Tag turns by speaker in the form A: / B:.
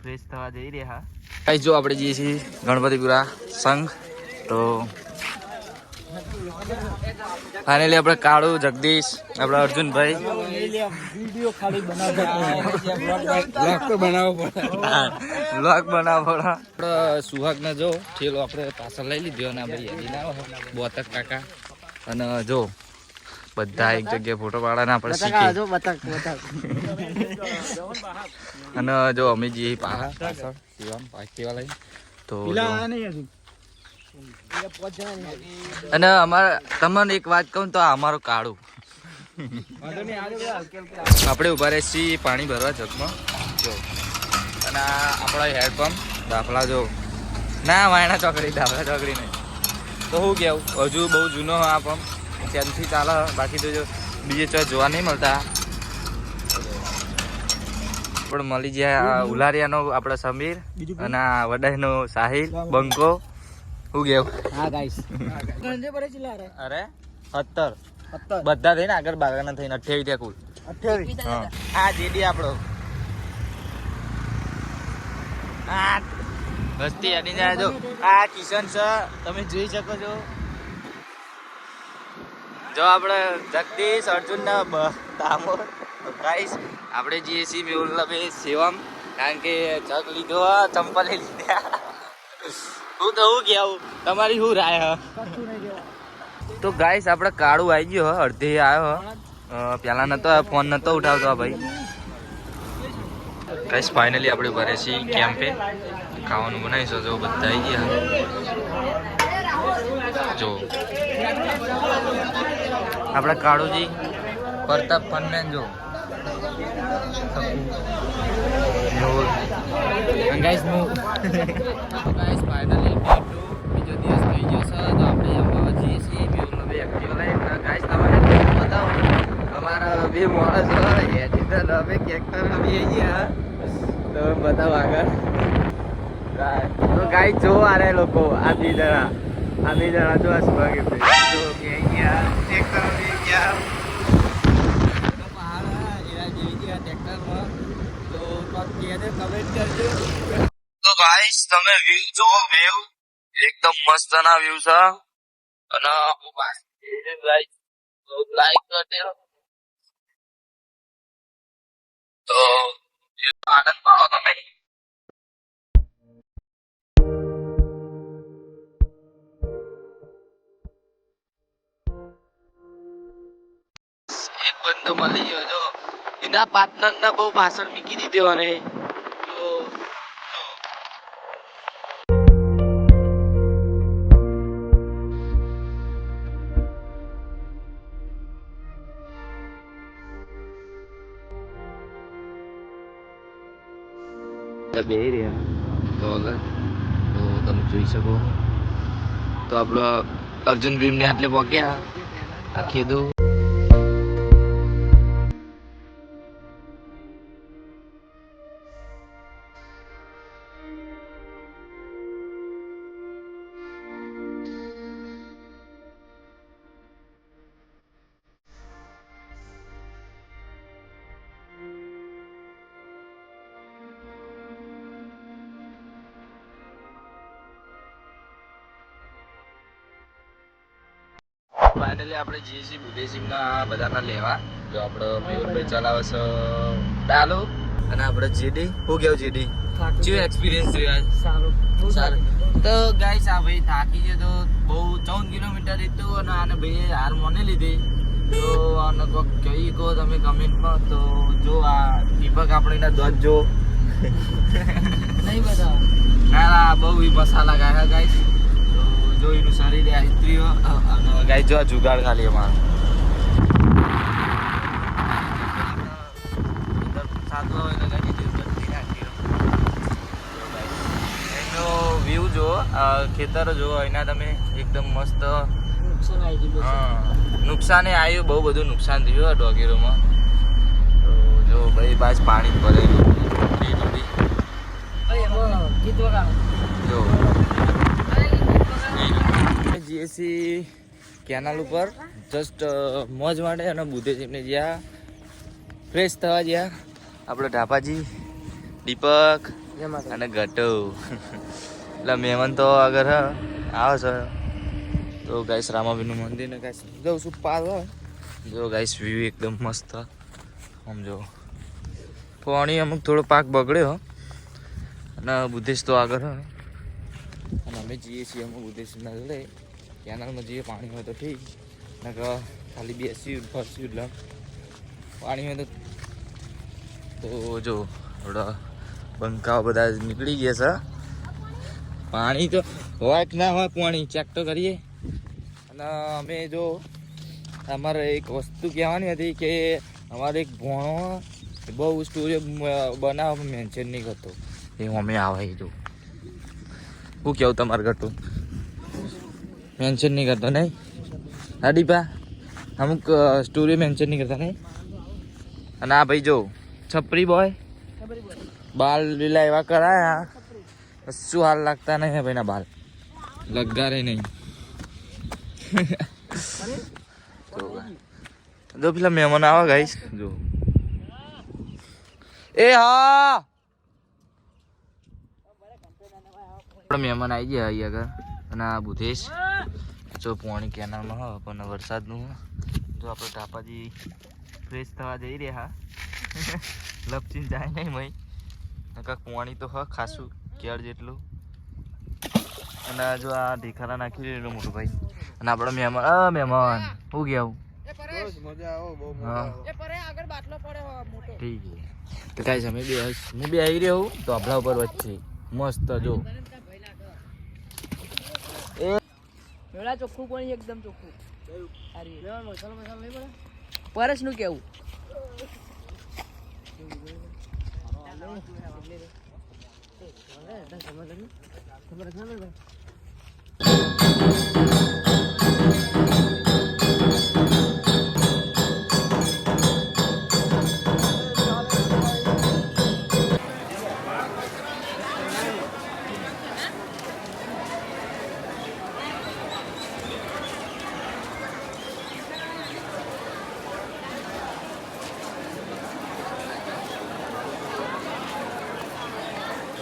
A: Fresh થવા જઈ રહ્યા. ગાઈસ જો આપણે જઈએ છીએ ગણપતિપુરા સંઘ. તો ફાઇનલી આપણે કાળુ, જગદીશ, આપણા અર્જુનભાઈ બ્લોગ બનાવવો પડે. આપણે સુહાગને જો ઠેલો આપણે પાછળ લઈ લીધો અને ભાઈ બોતક કાકા અને જો બધા એક જગ્યાએ ફોટો પાડવાના આપણે શીખીએ. અને જો અમે જઈએ પાછળ શિવમ એક્ટિવા લઈ. તો અને અમારે તમને એક વાત કહું તો અમારું કાળું આપણે ઉભા રહે છીએ પાણી ભરવા જગમાં જો. અને આપણા હેન્ડપંપ દાખલા જો ના વાયણા ચોકડી દાખલા ચોકડી નહીં તો શું કેવું હજુ બહુ જૂનો આ પંપ ત્યાંથી ચાલે. બાકી તો જો બીજે ચોક જોવા નહીં મળતા. પણ મળી જાય ઉલારિયાનો આપણા સમીર અને આ વડાઈનો સાહિલ બંકો. શું કેવું? હા ગાઈસ અરે 17 બધા થઈને આગળ બાગાના થઈને 28 ત્યાં કુલ 28. આ જેડી આપણો આ વસ્તી અડી જાય. જો આ કિશન છે તમે જોઈ શકો છો. જો આપણે જગદીશ, અર્જુન ને દામોર ગાઈસ આપણે જઈએ છીએ મેહુલભાઈ સેવમ કારણ કે જગ લીધો ચંપલ લીધા. હું તો હું કેવું તમારી શું રાય હ? તો ગાઈસ આપણે કાળું આવી ગયો અડધે આવ્યો. પેલા નતો ફોન નતો ઉઠાવતો આ ભાઈ. ગાઈસ ફાઇનલી આપણે ભરે છીએ કેમ્પે. ખાવાનું બનાવીશું. જો બધા આવી ગયા જો આપણા કાળુજી પ્રતાપ ફનમેન જો ગાઈસ ફાઇનલી બીજો દિવસ થઈ ગયો છે. તો આપણે અમદાવાદ જઈએ છીએ મેહુલનો બે એક્ટિવ લઈ. ગાઈસ તમારે બતાવો અમારા બે માણસ એડિટર અમે કેક્ટર આવી ગયા તો બતાવો આગળ. તો ગાઈસ જો આ રે લોકો આ બે જણા જો આ સ્વાગત છે જો કે અહીંયા કેક્ટર આવી ગયા તો પહાડ એરા જેવી ગયા ટ્રેક્ટરમાં. તો કમેન્ટ કરજો. તો ગાઈસ તમે વ્યૂ જો વ્યૂ એકદમ મસ્ત ના વ્યૂ છે. અને ગાઈસ લાઈક કરી દો તો આનંદ પાડો તમે. એક બંદો મળી ગયો જો એના પાર્ટનર ના બહુ પાછળ મૂકી દીધો અને બે રહ્યા તો આગળ તો તમે જોઈ શકો. તો આપણો અર્જુન ભીમને આટલે પહોંચ્યા આ કીધું. ફાઇનલી આપણે જઈએ છીએ બુદ્ધેશિવના બધાના લેવા. જો આપણો મેહુલભાઈ ચલાવે છે ડાલો અને આપણે જેડી. હું કેવું જેડી કેવું એક્સપિરિયન્સ રહ્યો? સારું. તો ગાઈસ આ ભાઈ થાકી ગયો તો બહુ 14 કિલોમીટર હતું અને આને ભાઈ હાર મોને લીધી. તો આને કોક કહી કહો તમે કમેન્ટમાં. તો જો આ દીપક આપણે દોધ જો નહીં બતાવો ના બહુ મસાલા ગાયા ગાઈસ. જો એનું શરીર આઈત્રીઓ અને ગાય જો જુગાડ ખાલી અમારો સાતવા હોય તો એનો વ્યૂ જો ખેતર જો એના તમે એકદમ મસ્ત. નુકસાને આવ્યું બહુ બધું નુકસાન થયું ડોગેરોમાં. તો જો ભાઈ બાજ પાણી ભરેલું જો જીએસી કેનાલ ઉપર જસ્ટ મોજ માટે અને બુદ્ધેશિવને જ્યાં ફ્રેશ થવા જ્યાં આપણે ઢાપાજી દીપક અને ગટો એટલે મહેમાન તો આગળ આવે છે તો ગાઈસ રામાબીનું મંદિર ને ગાઈસ જઉં છું પાર જો ગાઈસ વ્યૂ એકદમ મસ્ત સમજો પાણી અમુક થોડો પાક બગડ્યો અને બુદ્ધિસ્ટ તો આગળ અને અમે જઈએ છીએ અમુક બુદ્ધિસ્ટના જોડે કેનાલમાં જઈએ પાણી હોય તો ઠીક ને ખાલી બેસ્યું ફરસ્યું એટલે પાણી હોય તો જો થોડા બંકાઓ બધા નીકળી ગયા છે પાણી તો હોય કે ના હોય પાણી ચેક તો કરીએ અને અમે જો અમારે એક વસ્તુ કહેવાની હતી કે અમારે એક ભોણો બહુ સ્ટોરી બનાવવા મેન્શન નહીં કરતો એ અમે આવે જો શું કેવું તમારે ઘટું મેન્શન નહીં કરતો નહીં હાડીપા અમુક સ્ટોરી મેન્શન નહીં કરતા નહીં અને આ ભાઈ જો છપરી બોય બાલ લીલા એવા કરાયા કશું હાલ લાગતા નહીં હે ભાઈના બાલ લગારે નહીં જો પેલા મહેમાન આવા ગાઈશ જો એ હા મહેમાન આવી ગયા અહીં આગળ અને આ બુધેશ જો પાણી કેનાલમાં હ પણ વરસાદનું જો આપણે ટાપાજી ફ્રેશ થવા જઈ રહ્યા લપચીને જાય નહીં મય કાંક પાણી તો હ ખાસું કેળ જેટલું અને જો આ ઢીખારા નાખી રહ્યો મોટું ભાઈ અને આપણા મહેમાન મહેમાન શું ગયા ઠીક તો કાંઈ સમય બે હું બી આવી રહ્યો તો આપણા ઉપર વચ્ચે મસ્ત જો
B: ચોખ્ખું પાણી એકદમ ચોખ્ખું પરસ નું કેવું ખબર